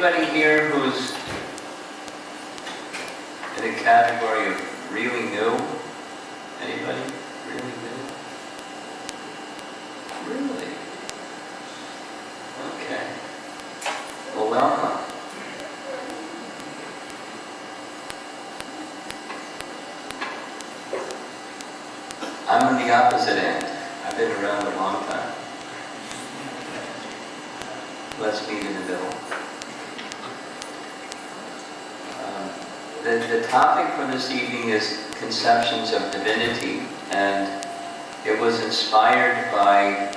anybody here who's in a category of really new? Anybody really new? Really? Okay. Well, welcome. I'm on the opposite end. I've been around a long time. Let's meet in the middle. The topic for this evening is conceptions of divinity, and it was inspired by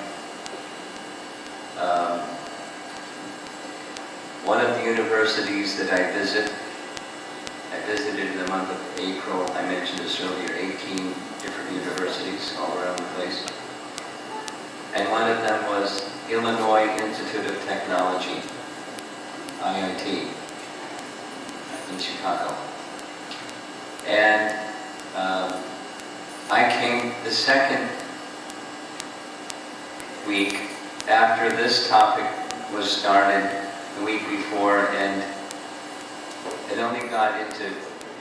one of the universities that I visit. I visited in the month of April. I mentioned this earlier, 18 different universities all around the place. And one of them was Illinois Institute of Technology, IIT, in Chicago. And I came the second week after this topic was started the week before, and it only got into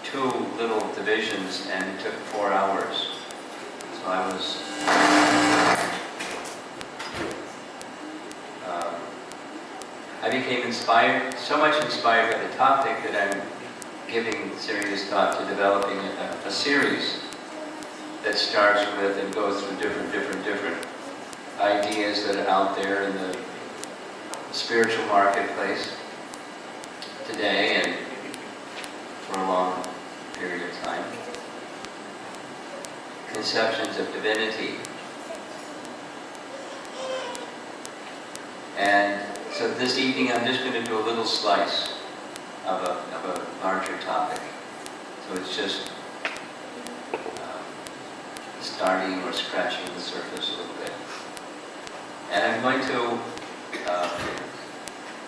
2 little divisions, and it took 4 hours. So I became inspired, so much inspired by the topic that I'm giving serious thought to developing a series that starts with and goes through different ideas that are out there in the spiritual marketplace today and for a long period of time. Conceptions of divinity. And so this evening I'm just going to do a little slice of a larger topic. So it's just starting or scratching the surface a little bit. And I'm going to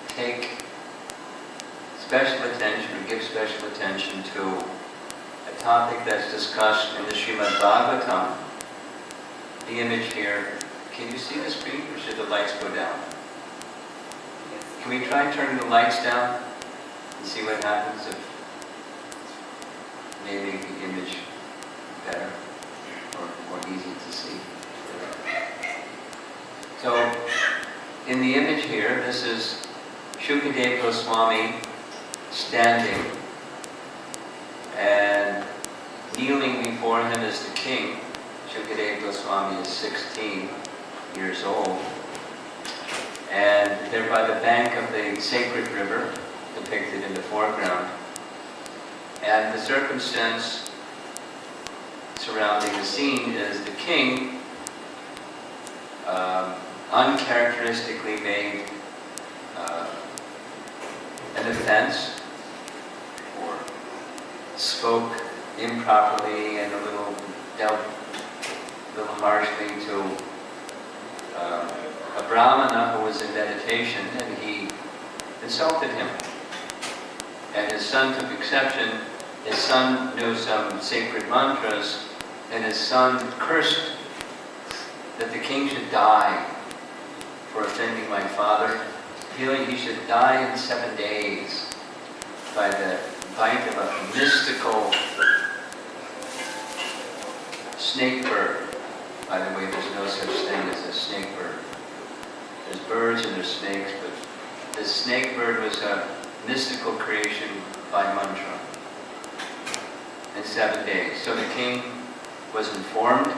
take special attention or give special attention to a topic that's discussed in the Srimad Bhagavatam. The image here, can you see the screen or should the lights go down? Can we try turning the lights down and see what happens if maybe the image better or more easy to see? So, in the image here, this is Shukadeva Goswami standing, and kneeling before him is the king. Shukadeva Goswami is 16 years old. And they're by the bank of the sacred river, depicted in the foreground. And the circumstance surrounding the scene is the king uncharacteristically made an offense, or spoke improperly and dealt a little harshly to a brahmana who was in meditation, and he insulted him. And his son took exception. His son knew some sacred mantras, and his son cursed that the king should die for offending my father, feeling he should die in 7 days by the bite of a mystical snake bird. By the way, there's no such thing as a snake bird. There's birds and there's snakes, but the snake bird was a mystical creation by mantra in 7 days. So the king was informed,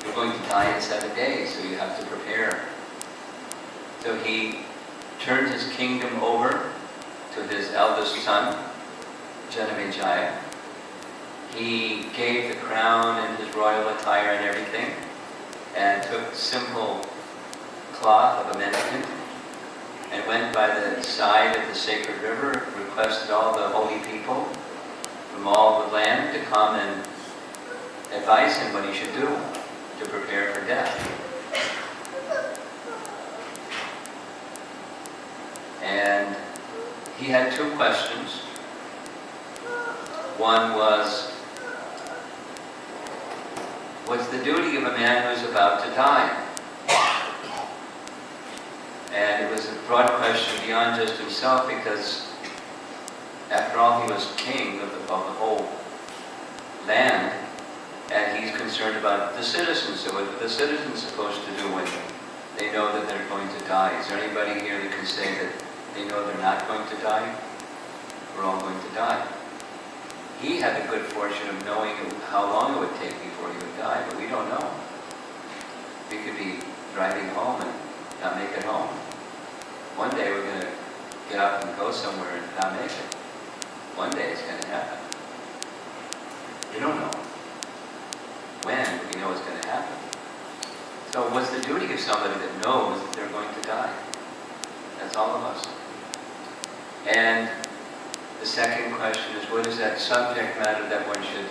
you're going to die in 7 days, so you have to prepare. So he turned his kingdom over to his eldest son, Janamejaya. He gave the crown and his royal attire and everything, and took simple cloth of a mendicant and went by the side of the sacred river, requested all the holy people from all the land to come and advise him what he should do to prepare for death. And he had 2 questions. One was, what's the duty of a man who's about to die? And it was a broad question beyond just himself, because after all, he was king of the whole land, and he's concerned about the citizens. So what are the citizens supposed to do when they know that they're going to die? Is there anybody here that can say that they know they're not going to die? We're all going to die. He had the good fortune of knowing how long it would take before he would die, but we don't know. We could be driving home and not make it home. One day we're going to get up and go somewhere and not make it. One day it's going to happen. We don't know when, but we know it's going to happen. So what's the duty of somebody that knows that they're going to die? That's all of us. And the second question is, what is that subject matter that one should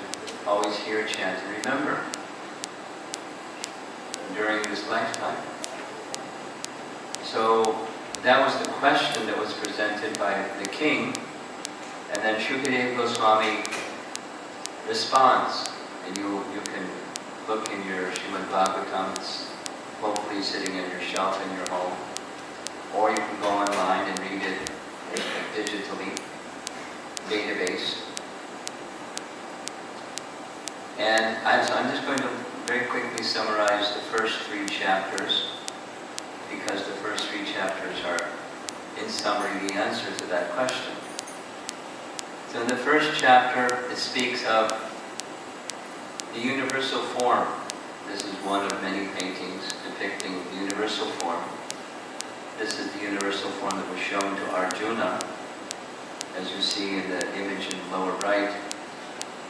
always hear, chant, and remember during this lifetime? So that was the question that was presented by the king, and then Shukadeva Goswami responds, and you can look in your Srimad Bhagavatam. It's hopefully sitting on your shelf in your home, or you can go online and read it digitally, database. And I'm just going to very quickly summarize the first 3 chapters, because the first 3 chapters are, in summary, the answer to that question. So in the first chapter, it speaks of the universal form. This is one of many paintings depicting the universal form. This is the universal form that was shown to Arjuna. As you see in the image in the lower right,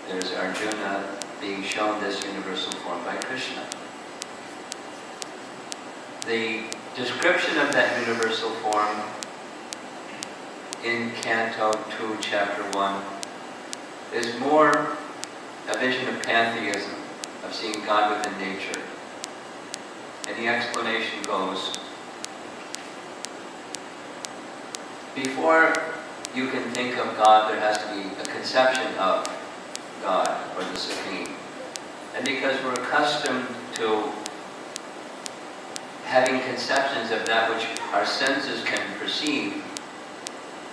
there's Arjuna being shown this universal form by Krishna. The description of that universal form in Canto 2, Chapter 1, is more a vision of pantheism, of seeing God within nature. And the explanation goes, before you can think of God, there has to be a conception of God, or the Supreme. And because we're accustomed to having conceptions of that which our senses can perceive,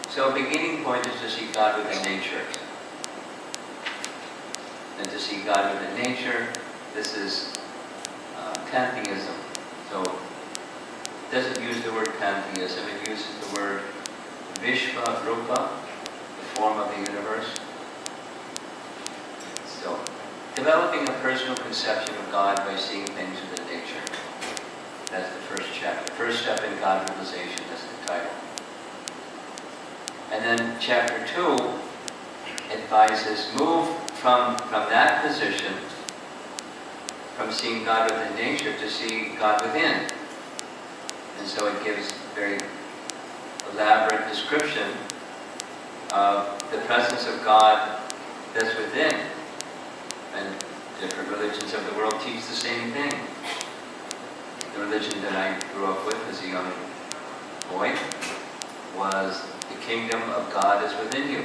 so a beginning point is to see God within nature. And to see God within nature, this is pantheism. So it doesn't use the word pantheism, it uses the word Vishva Rupa, the form of the universe. So, developing a personal conception of God by seeing things within nature. That's the first chapter. First step in God realization, that's the title. And then chapter 2 advises move from that position, from seeing God within nature to see God within. And so it gives very elaborate description of the presence of God that's within. And different religions of the world teach the same thing. The religion that I grew up with as a young boy was the kingdom of God is within you.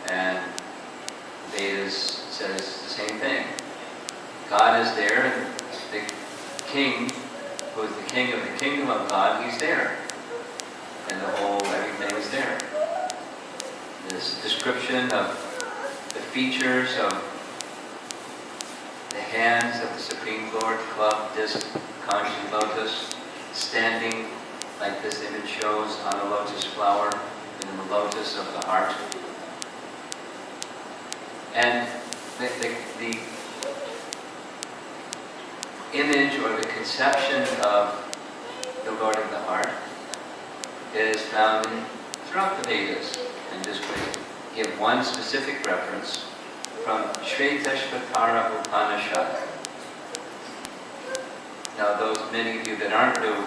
And Vedas says the same thing. God is there, and the king, who is the king of the kingdom of God, he's there. And everything is there. This description of the features of the hands of the Supreme Lord, club, disc, conjugate lotus, standing like this image shows on a lotus flower, in the lotus of the heart. And the image or the conception of the Lord of the heart is found throughout the Vedas. And just going to give one specific reference from Shvetashvatara Upanishad. Now, many of you that aren't new,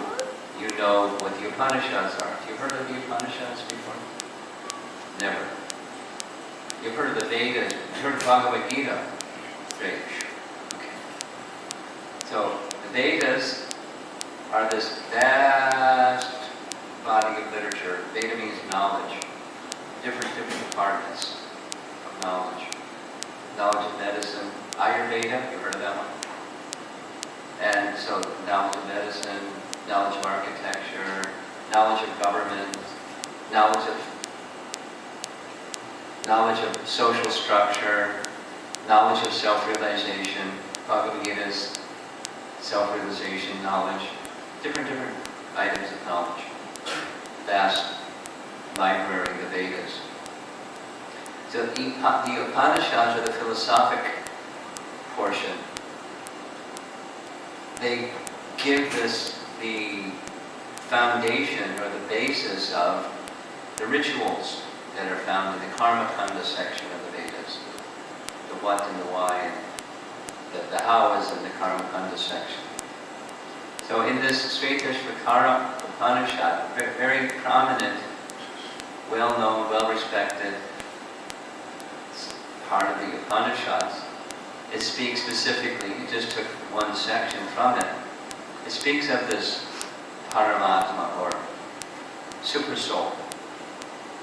you know what the Upanishads are. Have you heard of the Upanishads before? Never. You've heard of the Vedas, you've heard of Bhagavad Gita. Great. Okay. So, the Vedas are this vast body of literature. Veda means knowledge. Different departments of knowledge. Knowledge of medicine. Ayurveda, you heard of that one? And so, knowledge of medicine, knowledge of architecture, knowledge of government, knowledge of social structure, knowledge of self-realization. Bhagavad Gita's self-realization knowledge, different items of knowledge. Vast library, the Vedas. So the Upanishads, or the philosophic portion, they give this the foundation or the basis of the rituals that are found in the Karma Kanda section of the Vedas. The what and the why, and the how is in the Karma Kanda section. So in this Svetashvatara Upanishad, very prominent, well-known, well-respected part of the Upanishads, it speaks specifically, it just took one section from it. It speaks of this Paramatma, or Super Soul,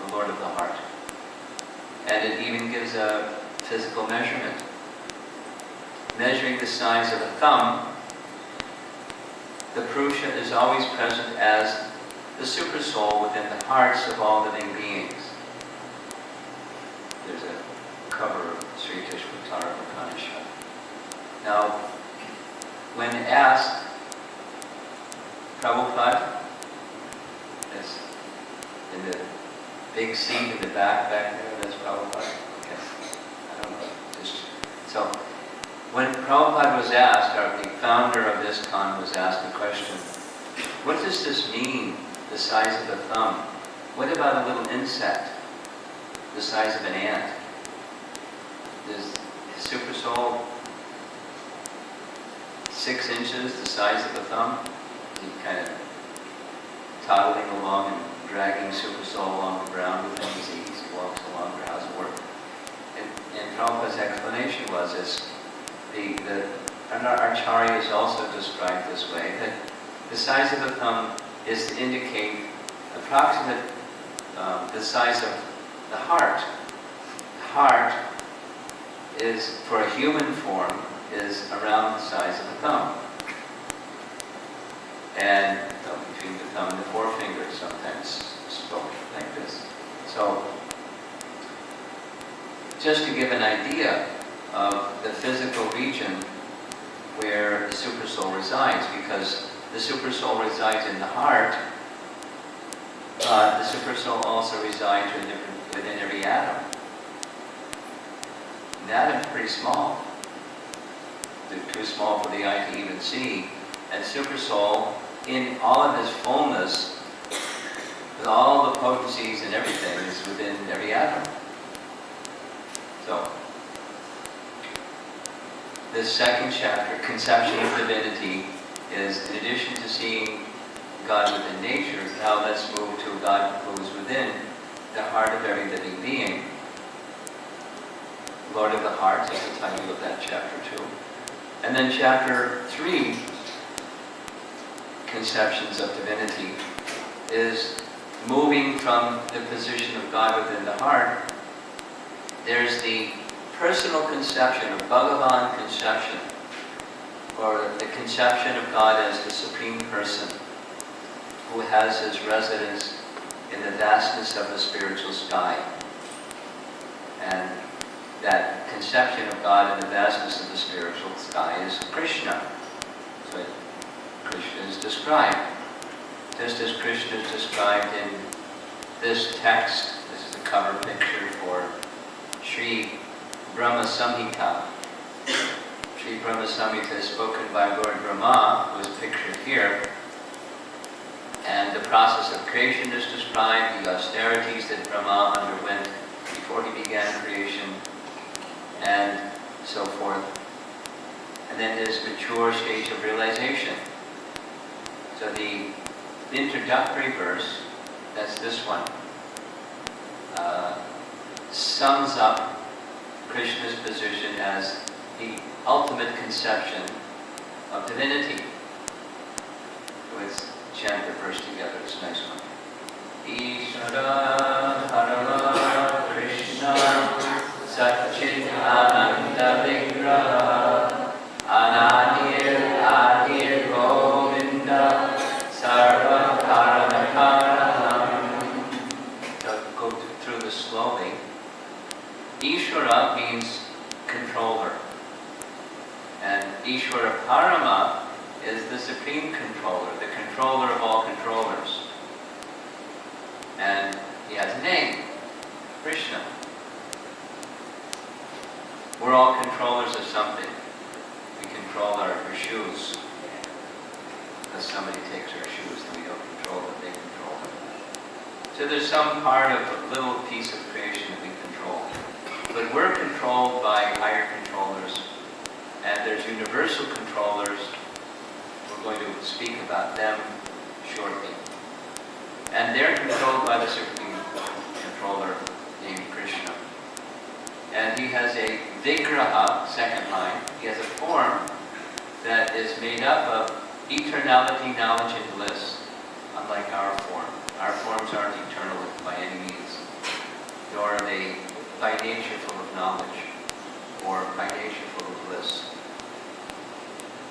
the Lord of the heart. And it even gives a physical measurement. Measuring the size of a thumb, the Purusha is always present as the Super Soul within the hearts of all living beings. There's a cover of Sri Tishvatara Upanishad. Now, when asked, Prabhupada, that's in the big seat in the back there, that's Prabhupada. Okay. I don't know. So, when Prabhupada was asked, or the founder of ISKCON was asked the question, what does this mean, the size of the thumb? What about a little insect, the size of an ant? Is Super Soul 6 inches, the size of the thumb? He kind of toddling along and dragging Super Soul along the ground with him as he walks along, or how's it work? And Prabhupada's explanation was, and our acharyas also described this way, that the size of the thumb is to indicate approximate the size of the heart. The heart is, for a human form, is around the size of the thumb. And between the thumb and the forefinger, sometimes spoke like this. So, just to give an idea of the physical region where the Super Soul resides, because the Super Soul resides in the heart, the Super Soul also resides within every atom. The atom's pretty small. They're too small for the eye to even see. And Super Soul, in all of his fullness, with all the potencies and everything, is within every atom. So, this second chapter, Conception of Divinity, is, in addition to seeing God within nature, now let's move to God who is within the heart of every living being. Lord of the Heart is the title of that chapter 2. And then chapter 3, Conceptions of Divinity, is moving from the position of God within the heart. There's the personal conception of Bhagavan conception, or the conception of God as the Supreme Person who has his residence in the vastness of the spiritual sky. And that conception of God in the vastness of the spiritual sky is Krishna. So Krishna is described. Just as Krishna is described in this text, this is a cover picture for Sri Brahma Samhita. Sri Brahma Samhita is spoken by Lord Brahma, who is pictured here. And the process of creation is described, the austerities that Brahma underwent before he began creation, and so forth. And then his mature stage of realization. So the introductory verse, that's this one, sums up Krishna's position as the ultimate conception of divinity. Let's chant the verse together, it's a nice one. Ishvara Harala Krishna Satchit Ananda Vigraha Anadir Adir Govinda Ishvara Parama is the supreme controller, the controller of all controllers. And he has a name, Krishna. We're all controllers of something. We control our shoes. Because somebody takes our shoes, then we don't control it, they control it. So there's some part of a little piece of creation that we control. But we're controlled by higher controllers. And there's universal controllers. We're going to speak about them shortly. And they're controlled by the supreme controller named Krishna. And he has a vigraha, second line. He has a form that is made up of eternality, knowledge, and bliss, unlike our form. Our forms aren't eternal by any means, nor are they by nature full of knowledge, or by nature full of bliss.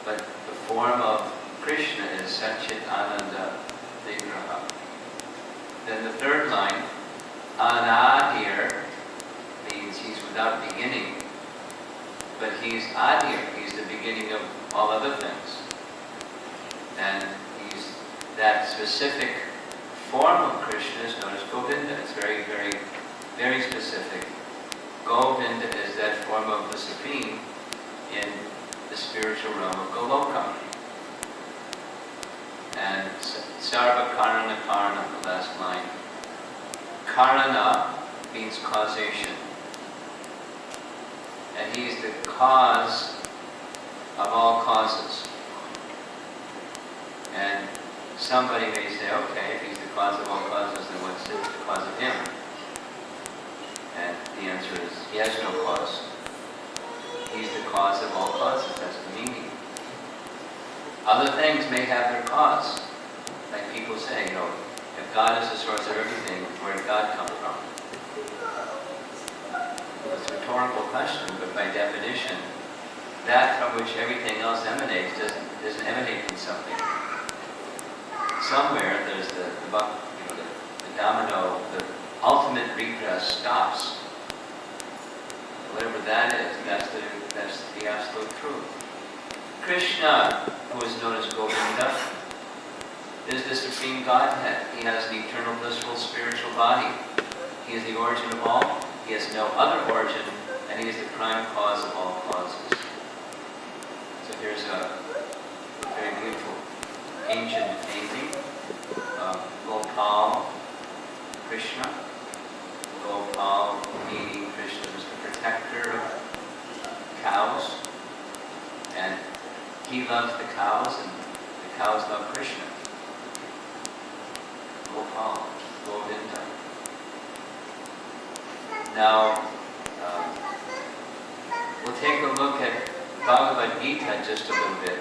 But the form of Krishna is Satchit Ananda Vigraha. Then the third line, Anadir, means he's without beginning, but he's Adir, he's the beginning of all other things. And he's that specific form of Krishna is known as Govinda. It's very, very, very specific. Govinda is that form of the Supreme in the spiritual realm of Goloka. And Sarva Karana Karana, the last line. Karana means causation. And he's the cause of all causes. And somebody may say, okay, if he's the cause of all causes, then what's the cause of him? And the answer is, he has no cause. He's the cause of all causes, that's the meaning. Other things may have their cause. Like people say, if God is the source of everything, where did God come from? It's a rhetorical question, but by definition, that from which everything else emanates doesn't emanate from something. Somewhere there's the domino, the ultimate regress stops. Whatever that is, that's the absolute truth. Krishna, who is known as Govinda, is the Supreme Godhead. He has an eternal, blissful, spiritual body. He is the origin of all. He has no other origin, and he is the prime cause of all causes. So here's a very beautiful ancient painting of Gopal Krishna. Gopal meaning Krishna was the protector of cows, and he loves the cows, and the cows love Krishna. Gopal, Govinda. Now, we'll take a look at Bhagavad Gita just a little bit.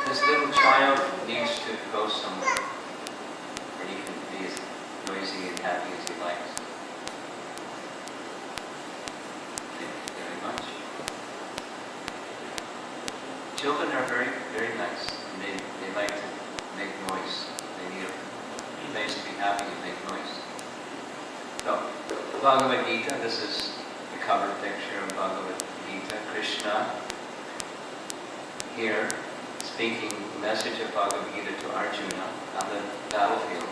This little child needs to go somewhere where he can be as noisy and happy as he likes. Thank you very much. Children are very, very nice. And they like to make noise. They need a place to be happy and make noise. So, Bhagavad Gita, this is the cover picture of Bhagavad Gita. Krishna here speaking the message of Bhagavad Gita to Arjuna on the battlefield.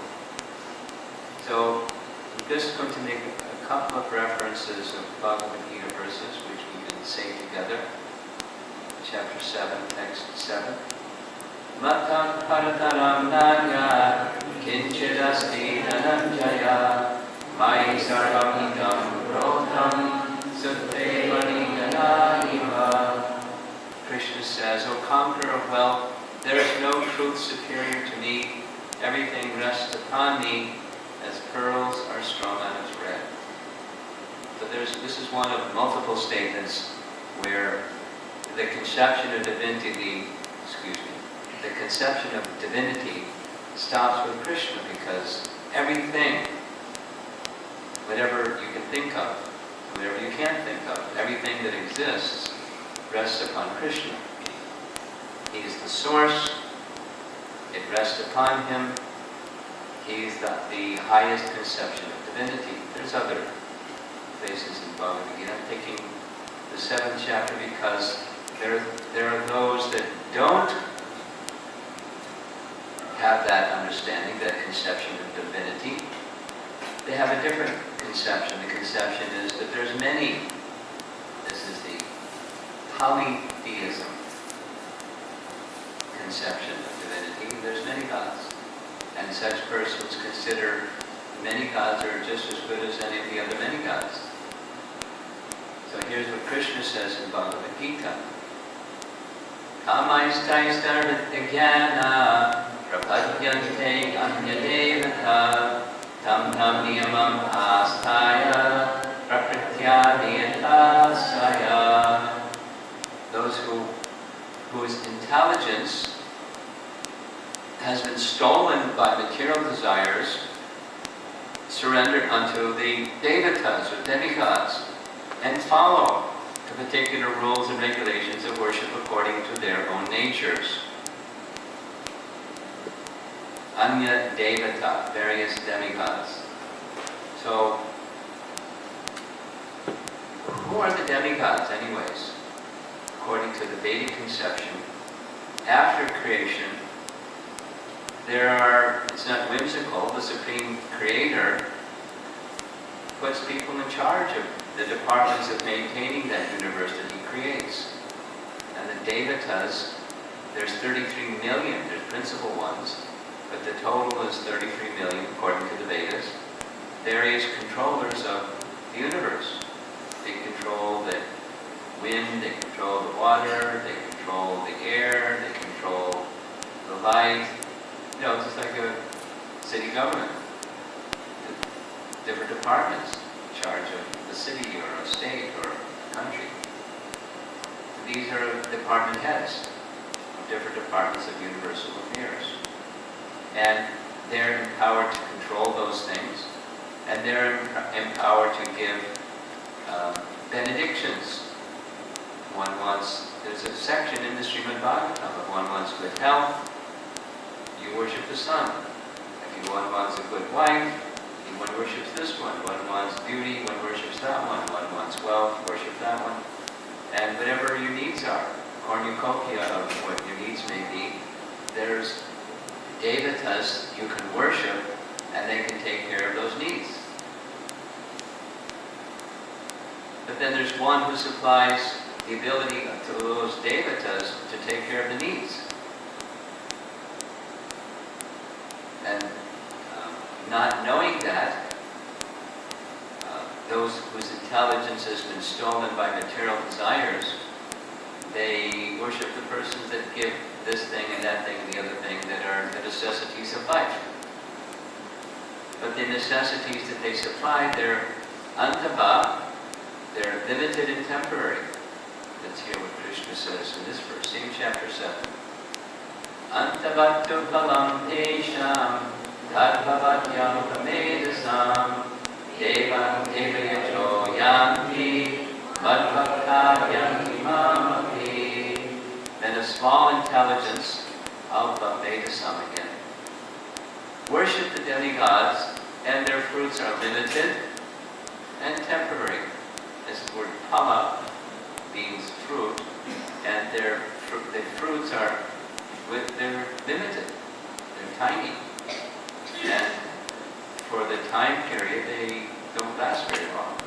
So I'm just going to make a couple of references of Bhagavad Gita verses which we can say together. Chapter 7, text 7. Matam parataram nanya kinchidasti dhananjaya Mai sarvam idam rotam sutte maniganaiva. Krishna says, O conqueror of wealth, there is no truth superior to me. Everything rests upon me as pearls are strung on a thread. So this is one of multiple statements where the conception of divinity, the conception of divinity stops with Krishna, because everything, whatever you can think of, whatever you can't think of, everything that exists rests upon Krishna. He is the source. It rests upon him. He is the highest conception of divinity. There's other places in Bhagavad Gita. I'm 7th chapter because there are those that don't have that understanding, that conception of divinity. They have a different conception. The conception is that there's many. This is the polytheism conception of divinity. There's many gods. And such persons consider many gods are just as good as any of the other many gods. So here's what Krishna says in Bhagavad Gita. Kamaistais jnana prapadyante anyadevata tam tam niyamam astaya prakritya niyatasaya. Those whose intelligence has been stolen by material desires surrender unto the devatas or demigods and follow the particular rules and regulations of worship according to their own natures. Anya devata, various demigods. So, who are the demigods anyways? According to the Vedic conception, after creation, it's not whimsical, the Supreme Creator puts people in charge of the departments of maintaining that universe that He creates. And the Devatas, there's 33 million, there's principal ones, but the total is 33 million according to the Vedas. Various controllers of the universe. They control the wind, they control the water, they control the air, they control the light. You know, it's just like a city government. Different departments in charge of the city or a state or a country. These are department heads of different departments of universal affairs. And they're empowered to control those things. And they're empowered to give benedictions. There's a section in the Srimad Bhagavatam of one wants good health, you worship the sun. If one wants a good wife, one worships this one. One wants beauty, one worships that one. One wants wealth, worship that one. And whatever your needs are, cornucopia of what your needs may be, there's devatas you can worship and they can take care of those needs. But then there's one who supplies the ability to those devatas to take care of the needs. And not knowing that, those whose intelligence has been stolen by material desires, they worship the persons that give this thing and that thing and the other thing that are the necessities of life. But the necessities that they supply, they're antava, they're limited and temporary. Let's hear what Krishna says in this verse, same chapter 7. Antavattu palam tesham Dharvavatyam pramedasam Devam devayacho yanti Madhvakta yanti mamapi. Then a small intelligence, alpha medasam again, worship the demigods, and their fruits are limited and temporary. This word pala means fruit, and the fruits are they're limited, they're tiny. And for the time period, they don't last very long.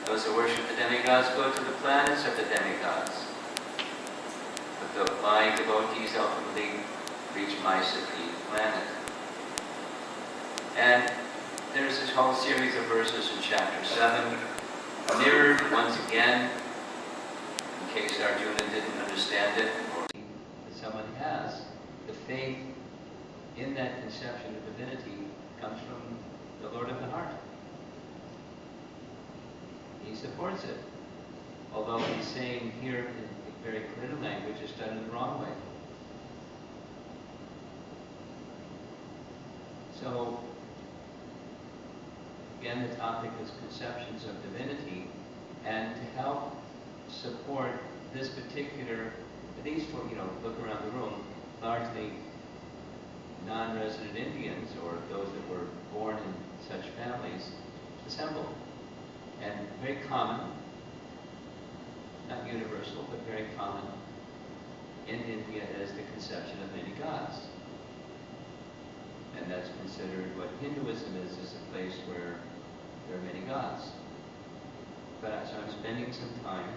Those who worship the demigods go to the planets of the demigods. But my devotees ultimately reach my supreme planet. And there's this whole series of verses in chapter 7, mirrored once again, in case Arjuna didn't understand it, or someone has. The faith in that conception of divinity comes from the Lord of the heart. He supports it. Although he's saying here in very clear language, it's done in the wrong way. So, again, the topic is conceptions of divinity, and to help support this particular, at least for, look around the room, largely non-resident Indians or those that were born in such families assembled. And very common, not universal but very common in India as the conception of many gods. And that's considered what Hinduism is a place where there are many gods. But so I'm spending some time,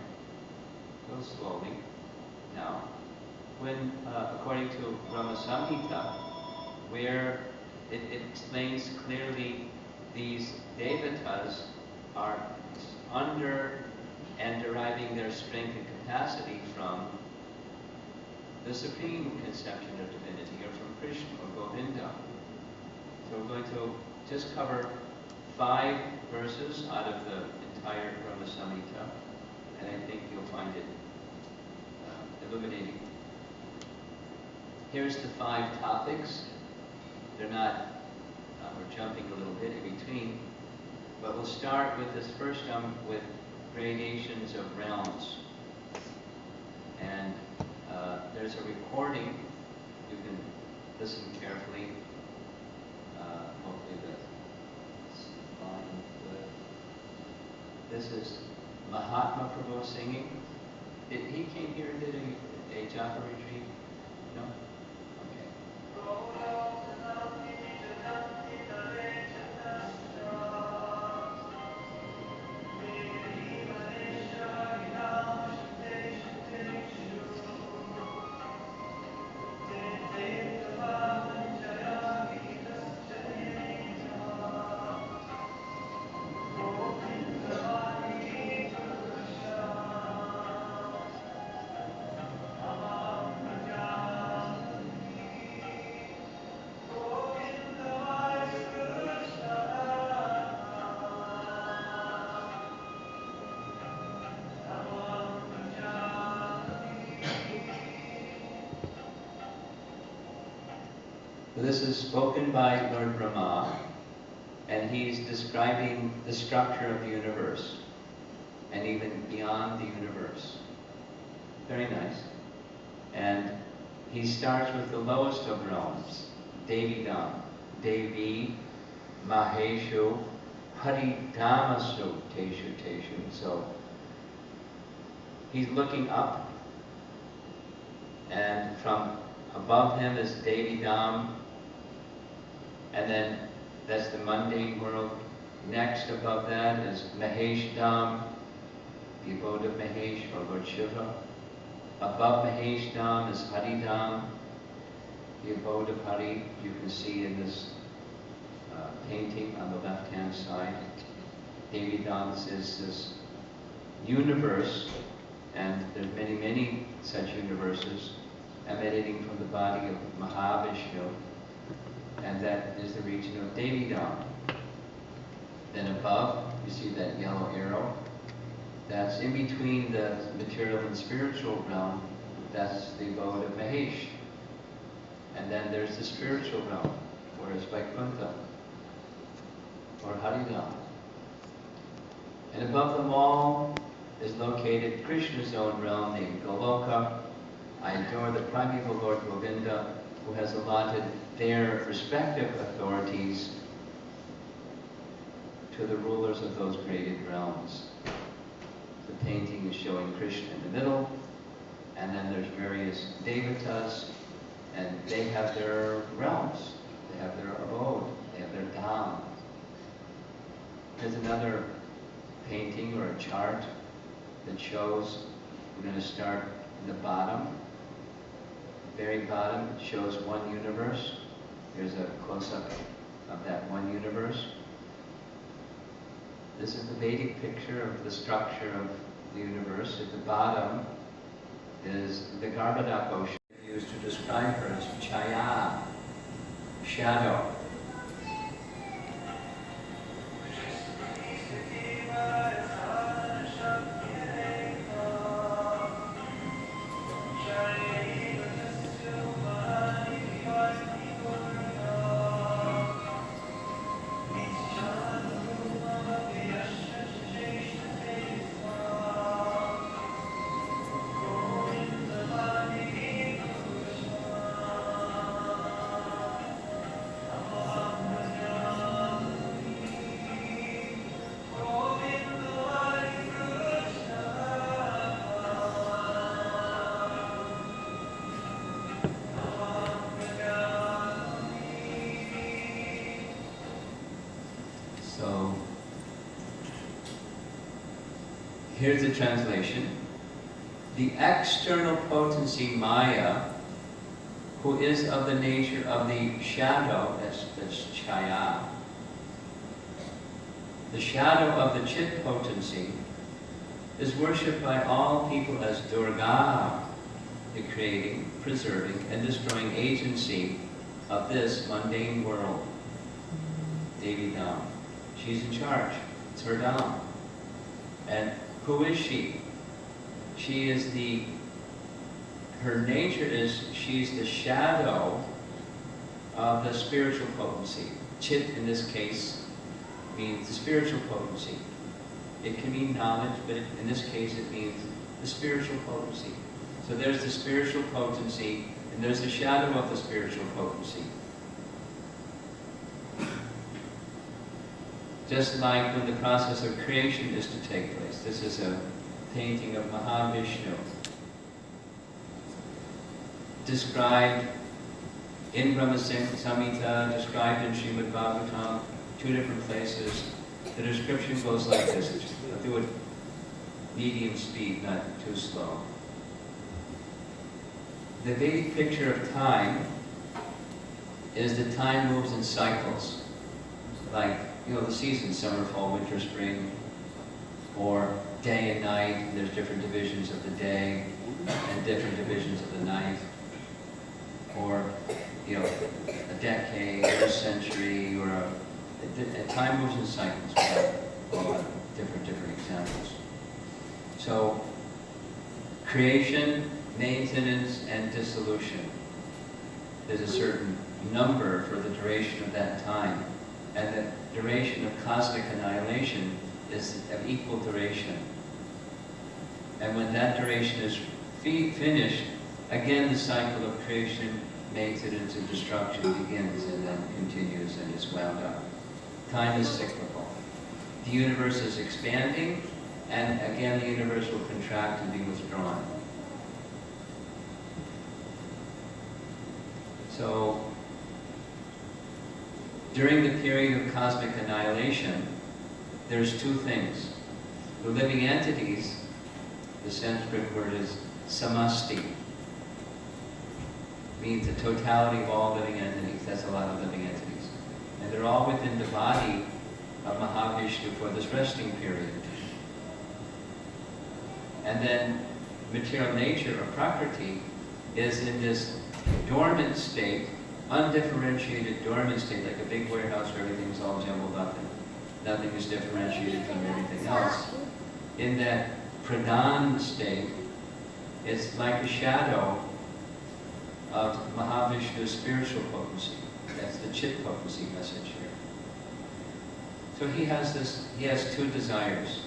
a little slowly now, when according to Romapada, where it explains clearly these devatas are under and deriving their strength and capacity from the supreme conception of divinity, or from Krishna or Govinda. So we're going to just cover 5 verses out of the entire Romapada, and I think you'll find it illuminating. Here's the 5 topics. They're not, we're jumping a little bit in between, but we'll start with this first with gradations of realms. And there's a recording. You can listen carefully. Hopefully that's fine. This is Mahatma Prabhu singing. He came here and did a japa retreat? No? Okay. This is spoken by Lord Brahma, and he's describing the structure of the universe, and even beyond the universe. Very nice. And he starts with the lowest of realms, Devidam, Devi, Maheshu, Haridamasu, Teshu, Teshu. So he's looking up, and from above him is Devidam, and then that's the mundane world. Next above that is Maheshdam, the abode of Mahesh, or Lord Shiva. Above Maheshdam is Haridam, the abode of Hari. You can see in this painting on the left-hand side. Devidam is this universe, and there are many, many such universes emanating from the body of Mahavishnu, and that is the region of Devidam. Then above, you see that yellow arrow. That's in between the material and spiritual realm. That's the abode of Mahesh. And then there's the spiritual realm, where is Vaikuntha, or Haridam. And above them all is located Krishna's own realm named Goloka. I adore the primeval Lord Govinda, who has allotted their respective authorities to the rulers of those graded realms. The painting is showing Krishna in the middle, and then there's various devatas, and they have their realms, they have their abode, they have their dham. There's another painting or a chart that shows, we're going to start in the bottom. The very bottom shows one universe. Here's a close-up of that one universe. This is the Vedic picture of the structure of the universe. At the bottom is the Garbhodak ocean, used to describe her as Chaya, shadow. here's the translation. The external potency Maya, who is of the nature of the shadow, that's Chaya, the shadow of the Chit potency, is worshipped by all people as Durga, the creating, preserving, and destroying agency of this mundane world. Devi Dham. She's in charge. It's her Dham. And who is she? She is her nature is, she's the shadow of the spiritual potency. Chit, in this case, means the spiritual potency. It can mean knowledge, but in this case it means the spiritual potency. So there's the spiritual potency, and there's the shadow of the spiritual potency. Just like when the process of creation is to take place. This is a painting of Mahavishnu, described in Brahma Samhita, described in Srimad Bhagavatam, 2 different places. The description goes like this. I'll do it medium speed, not too slow. The Vedic picture of time is that time moves in cycles, like, the seasons, summer, fall, winter, spring, or day and night. There's different divisions of the day and different divisions of the night, or a decade, or a century, or a time moves in cycles. We have a lot of different examples. So, creation, maintenance, and dissolution. There's a certain number for the duration of that time, and the duration of cosmic annihilation is of equal duration. And when that duration is finished, again the cycle of creation, maintenance, and destruction begins and then continues and is wound up. Time is cyclical. The universe is expanding, and again the universe will contract and be withdrawn. So, during the period of cosmic annihilation, there's 2 things. The living entities, the Sanskrit word is samasti, means the totality of all living entities. That's a lot of living entities. And they're all within the body of Mahavishnu for this resting period. And then material nature, or Prakriti, is in this dormant state, undifferentiated dormant state, like a big warehouse where everything's all jumbled up and nothing is differentiated from everything else. In that pradhan state, it's like a shadow of Mahavishnu's spiritual potency. That's the Chit potency message here. So he has 2 desires.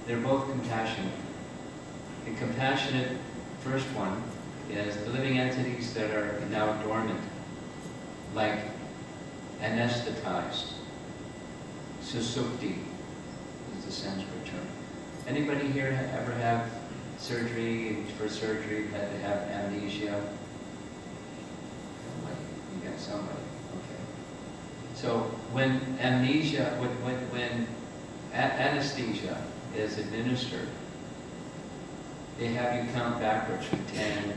They're both compassionate. The compassionate first one is the living entities that are now dormant, like anesthetized. Susukti is the Sanskrit term. Anybody here ever have surgery? For surgery, had to have amnesia? You got somebody. Okay. So when amnesia, when anesthesia is administered, they have you count backwards from 10,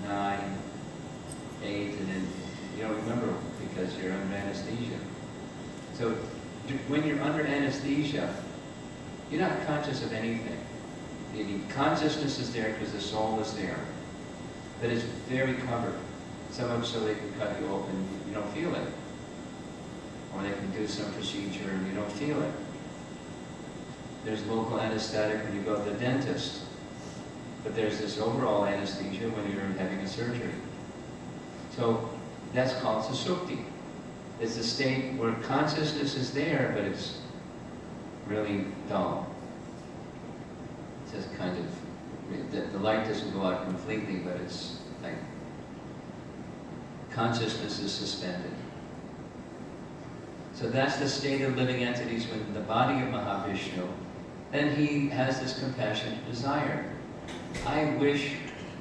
9, 8, and then you don't remember because you're under anesthesia. So when you're under anesthesia, you're not conscious of anything. The consciousness is there because the soul is there, but it's very covered. So much so they can cut you open, you don't feel it. Or they can do some procedure and you don't feel it. There's local anesthetic when you go to the dentist. But there's this overall anesthesia when you're having a surgery. So that's called susukti. It's a state where consciousness is there, but it's really dull. It's just kind of, the light doesn't go out completely, but it's like consciousness is suspended. So that's the state of living entities within the body of Mahavishnu. Then he has this compassionate desire. I wish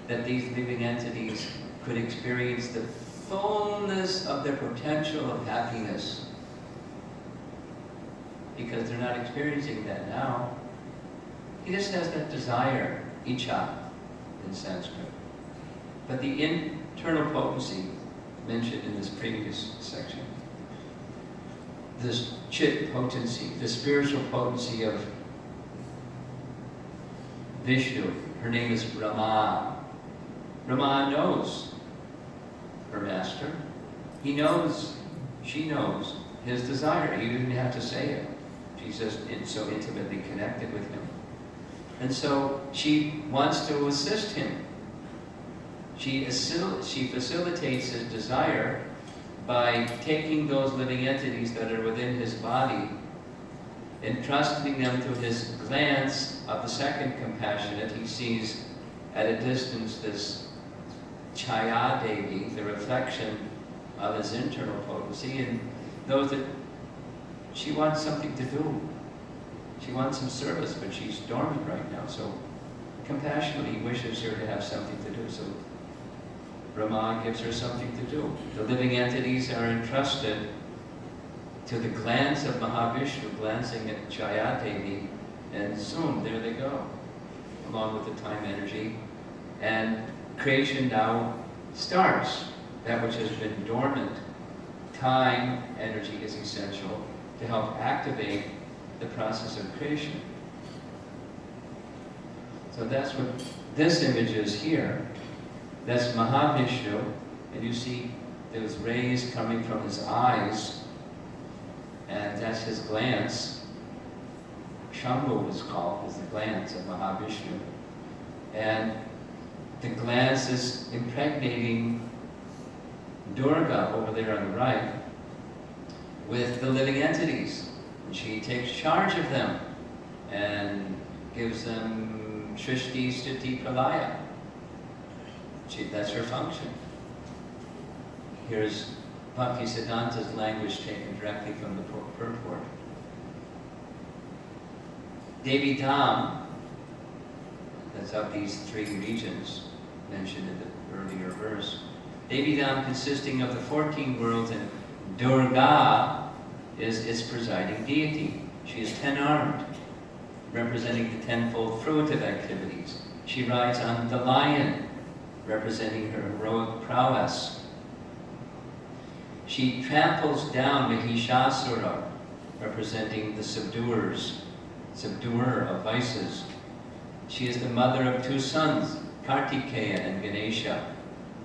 that these living entities could experience the fullness of their potential of happiness. Because they're not experiencing that now. He just has that desire, icha in Sanskrit. But the internal potency mentioned in this previous section, this chit potency, the spiritual potency of Vishnu, her name is Rama. Rama knows her master. He knows, she knows his desire. He didn't have to say it. She's just so intimately connected with him. And so she wants to assist him. She facilitates his desire by taking those living entities that are within his body, entrusting them to his glance of the second compassionate. He sees at a distance this Chaya Devi, the reflection of his internal potency, and knows that she wants something to do. She wants some service, but she's dormant right now. So compassionately wishes her to have something to do. So Rama gives her something to do. The living entities are entrusted to the glance of Mahavishnu, glancing at Chaya Devi, and soon there they go, along with the time energy. And creation now starts. That which has been dormant, time energy is essential to help activate the process of creation. So that's what this image is here. That's Mahavishnu, and you see those rays coming from his eyes, and that's his glance. Shambhu is called as the glance of Mahavishnu. And the glance is impregnating Durga over there on the right with the living entities. And she takes charge of them and gives them Shrishti, Sthiti, Pralaya. That's her function. Here's Bhaktisiddhanta's language taken directly from the purport. Devi Dham, that's of these three regions mentioned in the earlier verse. Devi Dham consisting of the 14 worlds, and Durga is its presiding deity. She is 10-armed, representing the tenfold fruitive activities. She rides on the lion, representing her heroic prowess. She tramples down Mahishasura, representing the subduer of vices. She is the mother of two sons, Kartikeya and Ganesha,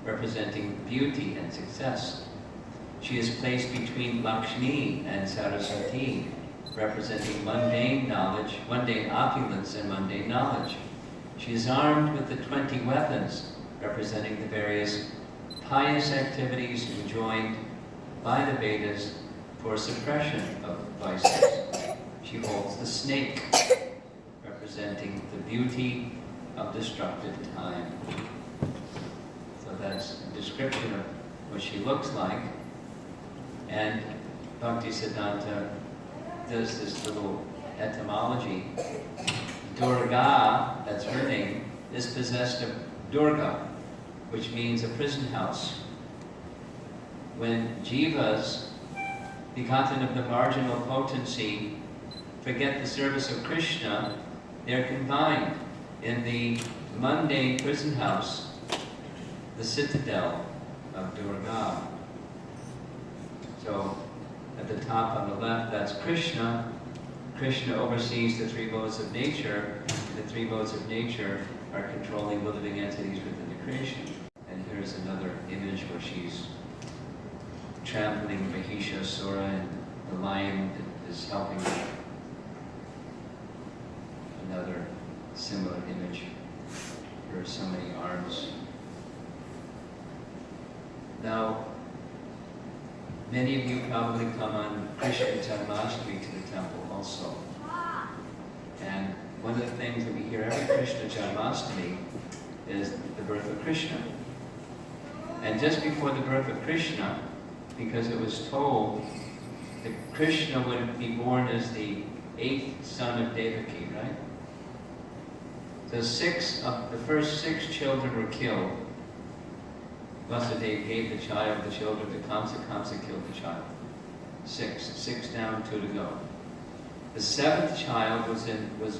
representing beauty and success. She is placed between Lakshmi and Saraswati, representing mundane knowledge, mundane opulence and mundane knowledge. She is armed with the 20 weapons, representing the various pious activities enjoined by the Vedas for suppression of vices. She holds the snake, representing the beauty of destructive time. So that's a description of what she looks like. And Bhaktisiddhanta does this little etymology. Durga, that's her name, is possessed of Durga, which means a prison house. When jivas, begotten of the marginal potency, forget the service of Krishna, they're confined in the mundane prison house, the citadel of Durga. So at the top on the left, that's Krishna. Krishna oversees the three modes of nature. The three modes of nature are controlling the living entities within the creation. And here's another image where she's trampling Mahishasura, and the lion is helping her. Another similar image. There are so many arms. Now, many of you probably come on Krishna Janmashtami to the temple also. And one of the things that we hear every Krishna Janmashtami is the birth of Krishna. And just before the birth of Krishna, because it was told that Krishna would be born as the 8th son of Devaki, right? So the first 6 children were killed. Vasudeva gave the children to Kamsa. Kamsa killed the child. 6 down, 2 to go. The seventh child was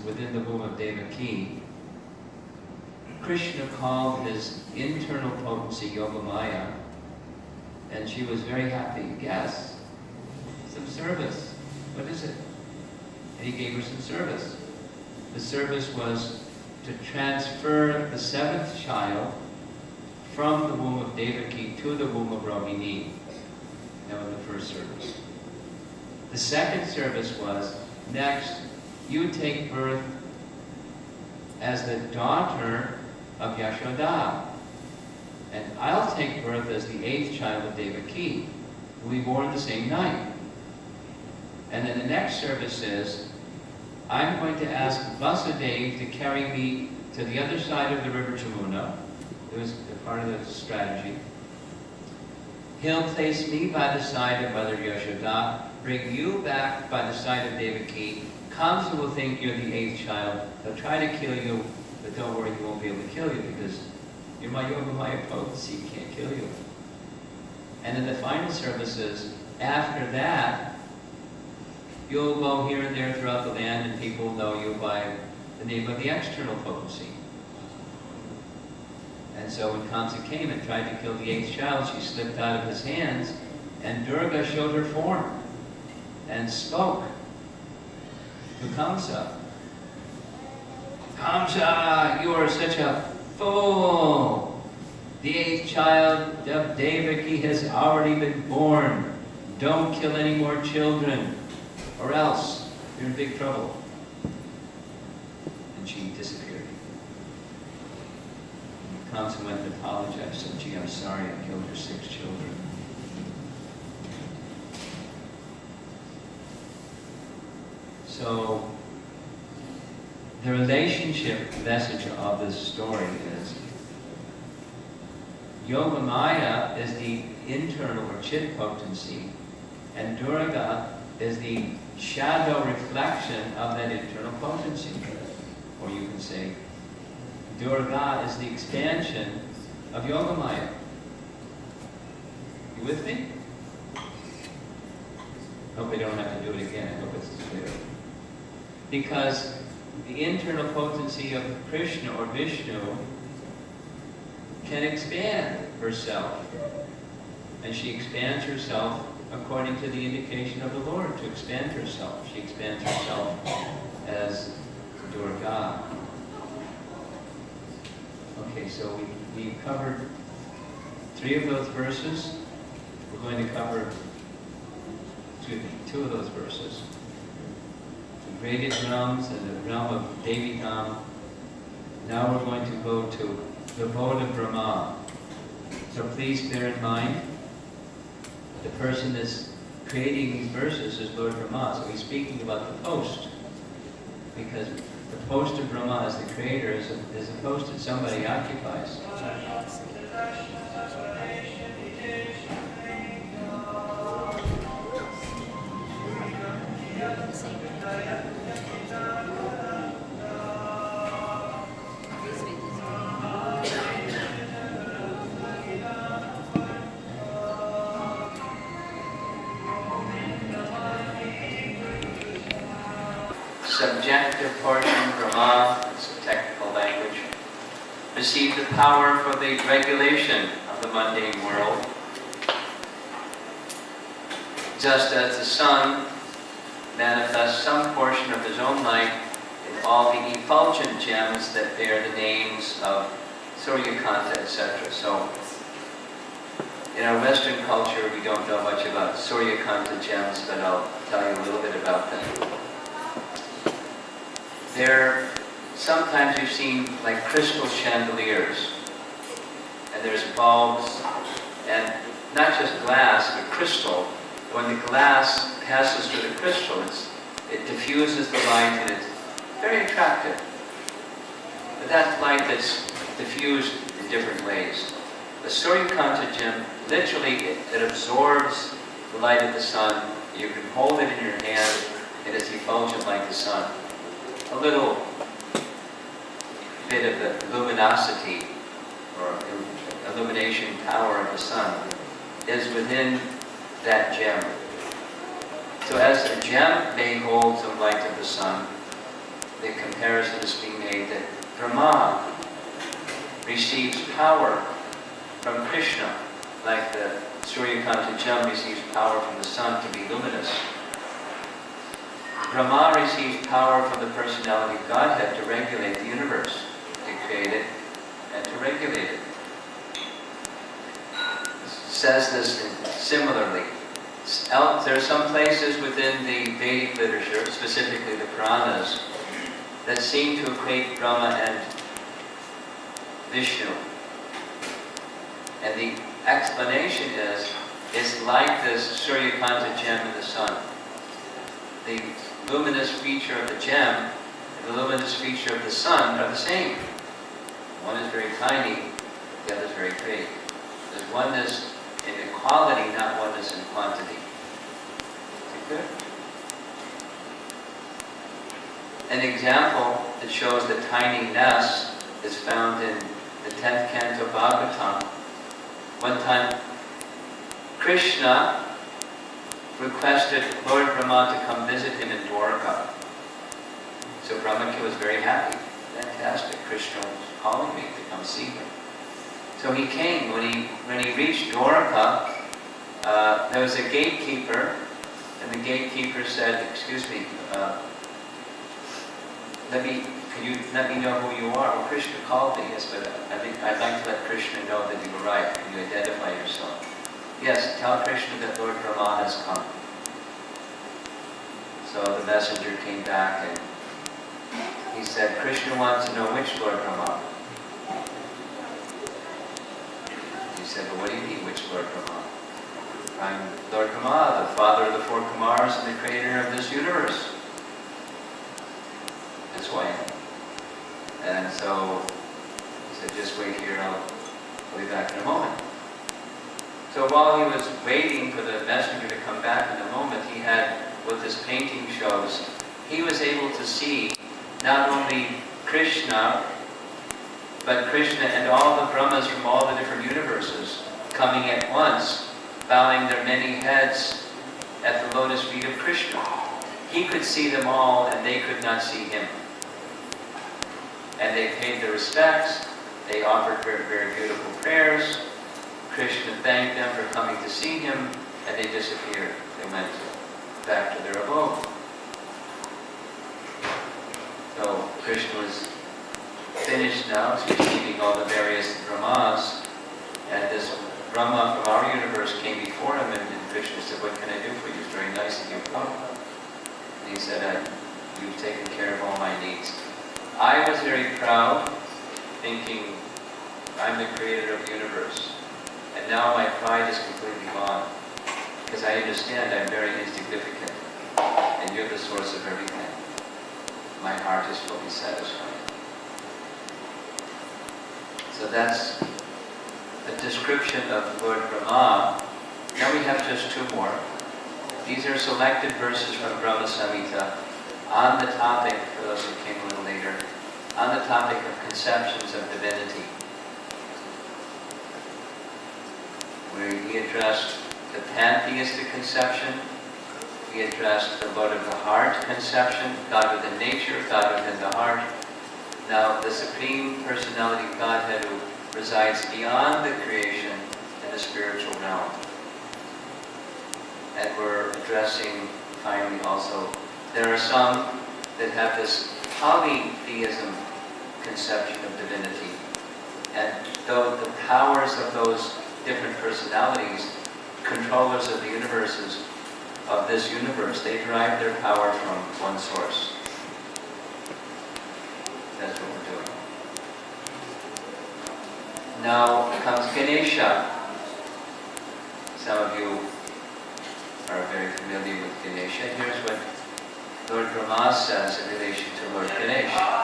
within the womb of Devaki. Krishna called his internal potency Yogamaya, and she was very happy. Yes, some service. What is it? And he gave her some service. The service was to transfer the seventh child from the womb of Devaki to the womb of Rohini. That was the first service. The second service was, next, you take birth as the daughter of Yashoda, and I'll take birth as the eighth child of Devaki. We'll be born the same night. And then the next service is, I'm going to ask Vasudeva to carry me to the other side of the river Jamuna. It was a part of the strategy. He'll place me by the side of Mother Yashoda, bring you back by the side of Devaki. Kamsa will think you're the eighth child. He'll try to kill you, but don't worry, he won't be able to kill you because you're my Yogamaya potency, he can't kill you. And then the final service is, after that, you'll go here and there throughout the land and people know you by the name of the external potency. And so when Kamsa came and tried to kill the eighth child, she slipped out of his hands, and Durga showed her form and spoke to Kamsa. Kamsa, you are such a fool. The eighth child of Devaki has already been born. Don't kill any more children, or else you're in big trouble. And she disappeared. Kamsa went and apologized, said, gee, I'm sorry I killed your 6 children. So, the relationship message of this story is, Yogamaya is the internal or chit potency, and Durga is the shadow reflection of that internal potency. Or you can say, Durga is the expansion of Yogamaya. You with me? Hope I don't have to do it again. I hope it's clear. Because the internal potency of Krishna or Vishnu can expand herself. And she expands herself according to the indication of the Lord to expand herself. She expands herself as Durga. Okay, so we covered 3 of those verses. We're going to cover 2 of those verses. The graded realms and the realm of Devi Dham. Now we're going to go to the abode of Brahma. So please bear in mind, the person that's creating these verses is Lord Brahma. So he's speaking about the post. Because the post of Brahma as the creator is a post that somebody occupies. Subjective portion, Brahma, it's a technical language, received the power for the regulation of the mundane world. Just as the sun manifests some portion of his own light in all the effulgent gems that bear the names of Suryakanta, etc. So, in our Western culture, we don't know much about Suryakanta gems, but I'll tell you a little bit about them. Sometimes you've seen like crystal chandeliers, and there's bulbs, and not just glass, but crystal. When the glass passes through the crystal, it diffuses the light, and it's very attractive. But that light that's diffused in different ways. The Suryakanta gem, literally, it absorbs the light of the sun. You can hold it in your hand, and it's effulgent like the sun. A little bit of the luminosity or illumination power of the sun is within that gem. So as a gem may hold the light of the sun, the comparison is being made that Brahma receives power from Krishna, like the Suryakanta gem receives power from the sun to be luminous. Brahma receives power from the personality of Godhead to regulate the universe, to create it and to regulate it. It says this similarly. There are some places within the Vedic literature, specifically the Puranas, that seem to equate Brahma and Vishnu. And the explanation is, it's like this Suryakanta gem in the sun. The luminous feature of the gem and the luminous feature of the sun are the same. One is very tiny, the other is very big. There's oneness in quality, not oneness in quantity. Is it good? An example that shows the tininess is found in the 10th canto Bhagavatam. One time, Krishna requested Lord Brahma to come visit him in Dwarka. So Brahma was very happy. Fantastic, Krishna was calling me to come see him. So he came. When he reached Dwarka, there was a gatekeeper, and the gatekeeper said, "Excuse me, can you let me know who you are?" Well, Krishna called me. Yes, but I'd like to let Krishna know that you arrived. Can you identify yourself? Yes, tell Krishna that Lord Brahma has come. So the messenger came back and he said, Krishna wants to know which Lord Brahma. He said, well, what do you mean, which Lord Brahma? I'm Lord Brahma, the father of the four Kumars and the creator of this universe. That's why. And so he said, just wait here, I'll be back in a moment. So while he was waiting for the messenger to come back in a moment, he had, what this painting shows, he was able to see not only Krishna, but Krishna and all the Brahmas from all the different universes coming at once, bowing their many heads at the lotus feet of Krishna. He could see them all and they could not see him. And they paid their respects, they offered very, very beautiful prayers. Krishna thanked them for coming to see him, and they disappeared. They went back to their abode. So Krishna was finished now, so he's leaving all the various Brahmas, and this Brahma from our universe came before him, and Krishna said, what can I do for you? It's very nice that you've come. And he said, you've taken care of all my needs. I was very proud, thinking, I'm the creator of the universe. And now my pride is completely gone. Because I understand I'm very insignificant. And you're the source of everything. My heart is fully satisfied. So that's a description of Lord Brahma. Now we have just two more. These are selected verses from Brahma Samhita on the topic, for those who came a little later, on the topic of conceptions of divinity. Where he addressed the pantheistic conception, he addressed the Lord of the heart conception, God within nature, God within the heart. Now the Supreme Personality of Godhead who resides beyond the creation in the spiritual realm. And we're addressing finally also, there are some that have this polytheism conception of divinity. And though the powers of those different personalities, controllers of the universes, of this universe, they derive their power from one source. That's what we're doing. Now comes Ganesha. Some of you are very familiar with Ganesha. Here's what Lord Brahma says in relation to Lord Ganesha.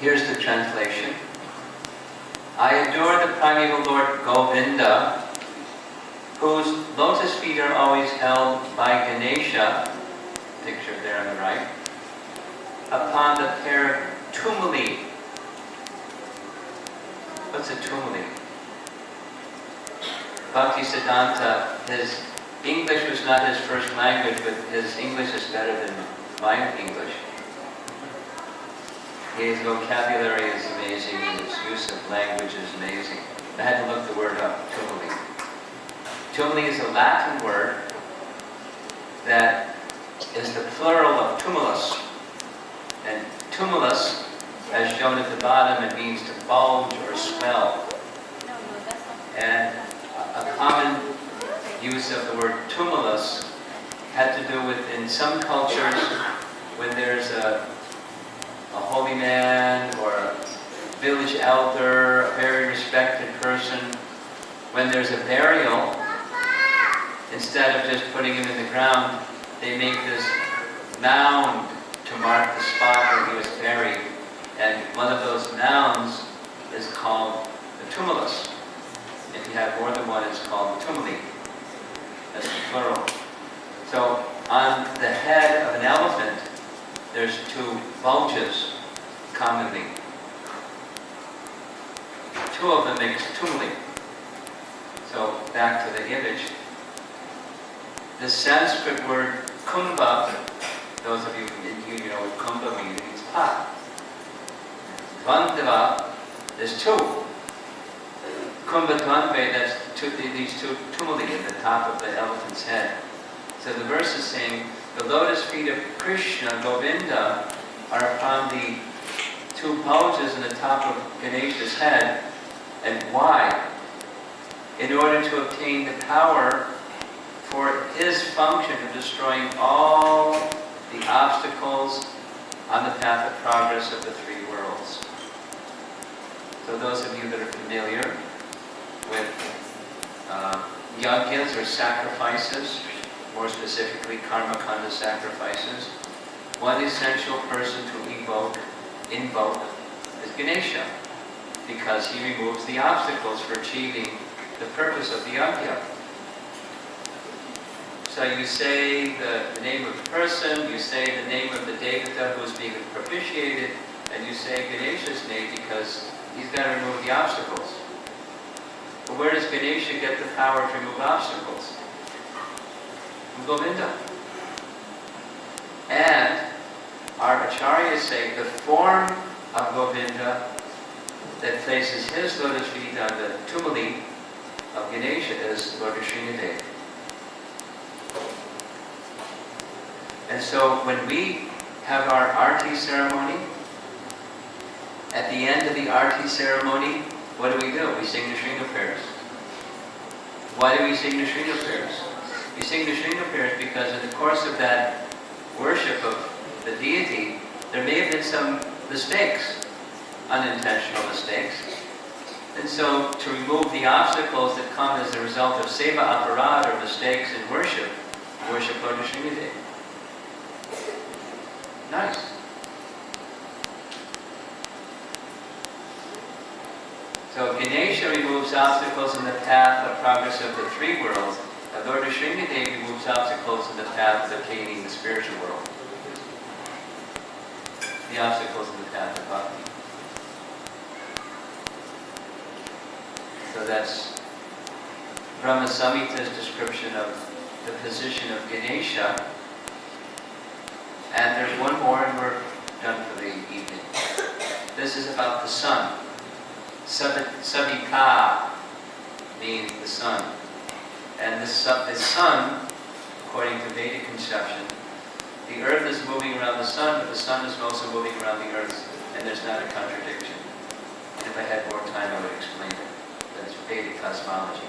Here's the translation. I adore the primeval Lord Govinda, whose lotus feet are always held by Ganesha, pictured there on the right, upon the pair of tumuli. What's a tumuli? Bhaktisiddhanta, his English was not his first language, but his English is better than my English. His vocabulary is amazing, and his use of language is amazing. I had to look the word up, tumuli. Tumuli is a Latin word that is the plural of tumulus. And tumulus, as shown at the bottom, it means to bulge or swell. And a common use of the word tumulus had to do with, in some cultures, when there's a holy man or a village elder, a very respected person, when there's a burial, instead of just putting him in the ground, they make this mound to mark the spot where he was buried. And one of those mounds is called the tumulus. If you have more than one, it's called the tumuli. That's the plural. So on the head of an elephant, there's two bulges commonly. Two of them makes tumuli. So back to the image. The Sanskrit word kumbha, those of you from India, you know what kumbha means, it means pot. Dvandava, there's two. Kumbha dvandve, that's these two tumuli at the top of the elephant's head. So the verse is saying, the lotus feet of Krishna, Govinda, are upon the two bulges in the top of Ganesha's head. And why? In order to obtain the power for his function of destroying all the obstacles on the path of progress of the three worlds. So those of you that are familiar with yajnas or sacrifices, more specifically karma kanda sacrifices, one essential person to invoke is Ganesha, because he removes the obstacles for achieving the purpose of the yajna. So you say the name of the person, you say the name of the devata who is being propitiated, and you say Ganesha's name because he's got to remove the obstacles. But where does Ganesha get the power to remove obstacles? From Govinda. And our acharyas say the form of Govinda that places his lotus feet on the tumuli of Ganesha is Lord Sriniveda. And so when we have our arti ceremony, at the end of the arti ceremony, what do? We sing the Sringa prayers. Why do we sing the Sringa prayers? We sing the Sringa prayers because in the course of that worship of the deity, there may have been some mistakes, unintentional mistakes. And so to remove the obstacles that come as a result of seva aparad or mistakes in worship Lord Sriniveda. Nice. So Ganesha removes obstacles in the path of progress of the three worlds. And Lord Sriniveda removes obstacles in the path of attaining the spiritual world. The obstacles in the path of bhakti. So that's Brahma Samhita's description of the position of Ganesha. And there's one more and we're done for the evening. This is about the sun. Savika means the sun. And the sun, according to Vedic conception, the earth is moving around the sun, but the sun is also moving around the earth, and there's not a contradiction. And if I had more time, I would explain it. That's Vedic cosmology.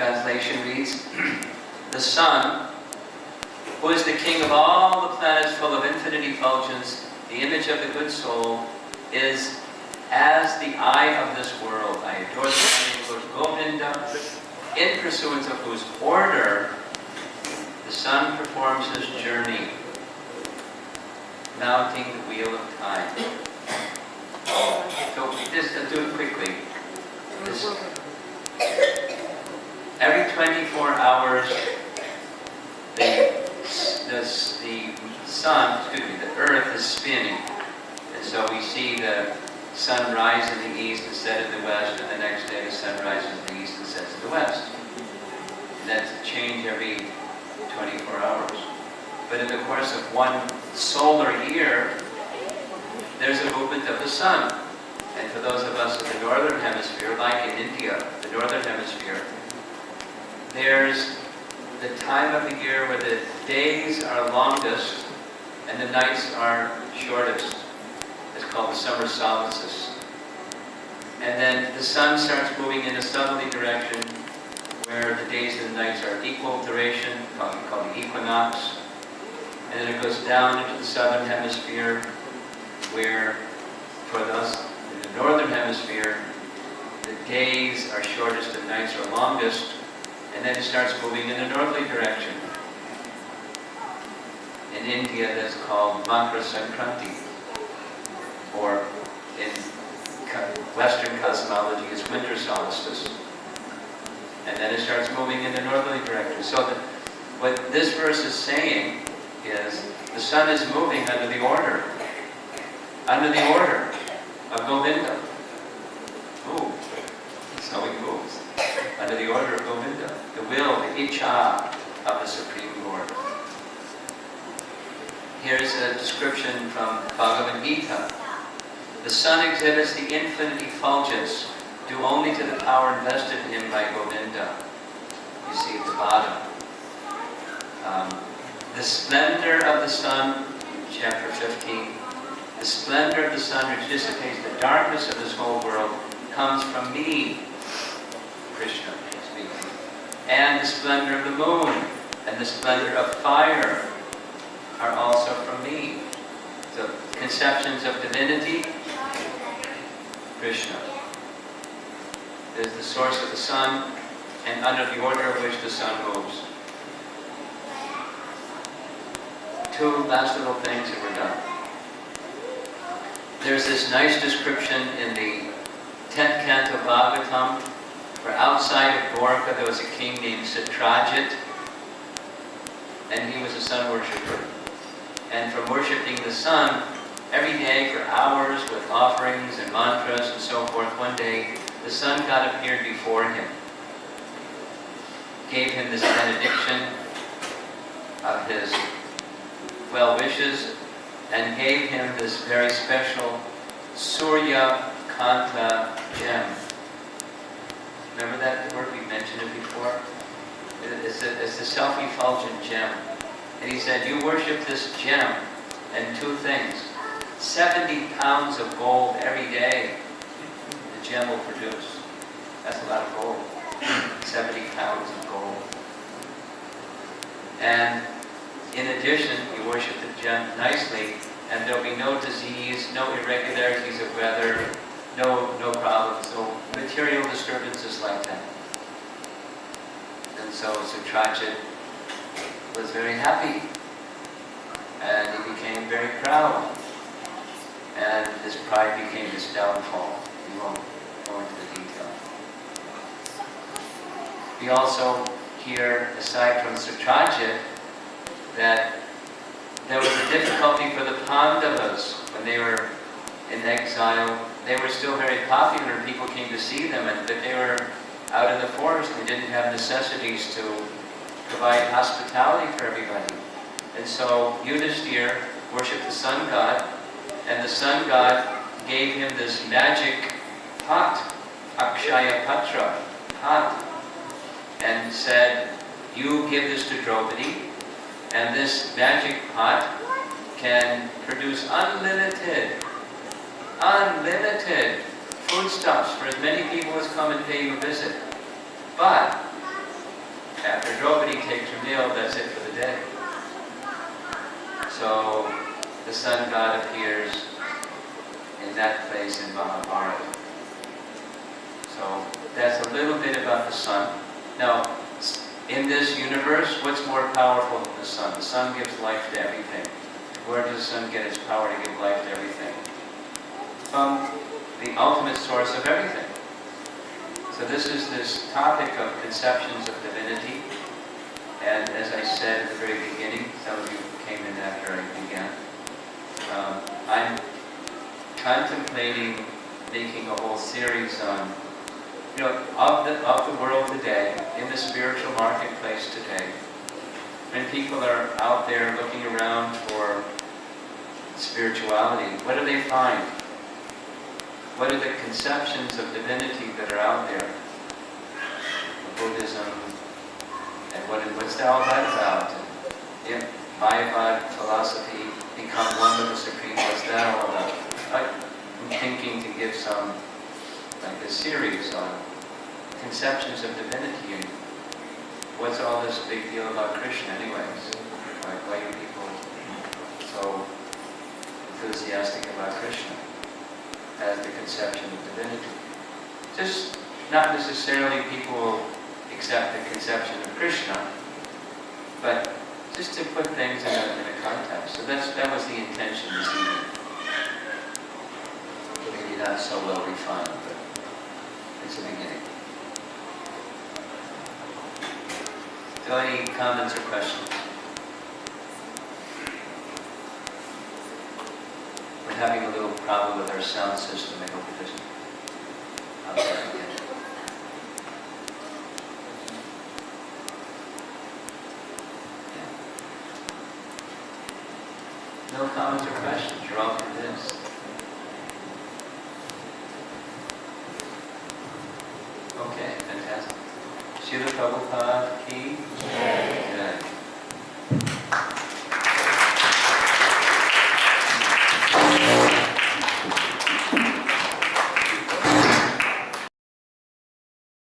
Translation reads, the sun, who is the king of all the planets full of infinite effulgence, the image of the good soul, is as the eye of this world. I adore the Swami Govinda, in pursuance of whose order the sun performs his journey, mounting the wheel of time. So just to do it quickly. Every 24 hours, the earth is spinning. And so we see the sun rise in the east and set in the west, and the next day the sun rises in the east and sets in the west. And that's a change every 24 hours. But in the course of one solar year, there's a movement of the sun. And for those of us in the northern hemisphere, like in India, the northern hemisphere, there's the time of the year where the days are longest and the nights are shortest. It's called the summer solstice. And then the sun starts moving in a southerly direction where the days and the nights are equal duration, called the equinox. And then it goes down into the southern hemisphere where, for us in the northern hemisphere, the days are shortest and nights are longest. And then it starts moving in a northerly direction. In India, that's called Makara Sankranti, or in Western cosmology, it's winter solstice. And then it starts moving in a northerly direction. So what this verse is saying is the sun is moving under the order of Govinda. Ooh, that's how he moves. Under the order of Govinda, the will, the Icha of the Supreme Lord. Here's a description from Bhagavad Gita. The sun exhibits the infinite effulgence due only to the power invested in him by Govinda. You see at the bottom. The splendor of the sun, chapter 15, the splendor of the sun which dissipates the darkness of this whole world comes from me, Krishna speaking. And the splendor of the moon and the splendor of fire are also from me. So conceptions of divinity, Krishna is the source of the sun and under the order of which the sun moves. Two last little things and we're done. There's this nice description in the 10th canto Bhagavatam, where outside of Dwarka there was a king named Satrajit, and he was a sun worshipper. And from worshipping the sun every day for hours with offerings and mantras and so forth, one day the sun god appeared before him, gave him this benediction of his well wishes, and gave him this very special Surya Kanta gem. Remember that word? We mentioned it before. It's a self-effulgent gem. And he said, you worship this gem and two things. 70 pounds of gold every day the gem will produce. That's a lot of gold. 70 pounds of gold. And in addition, you worship the gem nicely, and there'll be no disease, no irregularities of weather, no problems, no material disturbances like that. And so Satrajit was very happy, and he became very proud, and his pride became his downfall. We won't go into the detail. We also hear, aside from Satrajit, that there was a difficulty for the Pandavas when they were in exile. They were still very popular and people came to see them, but they were out in the forest. They didn't have necessities to provide hospitality for everybody. And so Yudhishthira worshipped the sun god, and the sun god gave him this magic pot, Akshaya Patra pot, and said, you give this to Draupadi, and this magic pot can produce unlimited foodstuffs for as many people as come and pay you a visit. But after Draupadi takes her meal, that's it for the day. So the sun god appears in that place in Mahabharata. So that's a little bit about the sun. Now, in this universe, what's more powerful than the sun? The sun gives life to everything. Where does the sun get its power to give life to everything? From the ultimate source of everything. So this is this topic of conceptions of divinity. And as I said at the very beginning, some of you came in after I began, I'm contemplating making a whole series on, of the world today, in the spiritual marketplace today, when people are out there looking around for spirituality, what do they find? What are the conceptions of divinity that are out there? Buddhism, and what's all that about? And, Mayavad philosophy, become one with the Supreme, what's that all about? I'm thinking to give some, like a series on conceptions of divinity and what's all this big deal about Krishna anyways? Like, why are people so enthusiastic about Krishna as the conception of divinity? Just not necessarily people will accept the conception of Krishna, but just to put things in a context. So that was the intention this evening. Maybe not so well refined, but it's a beginning. So any comments or questions? We're having a little problem with our sound system. I hope it doesn't. I'll try again. No comments or questions. You're all convinced. Okay, fantastic. Srila Prabhupada ki jai.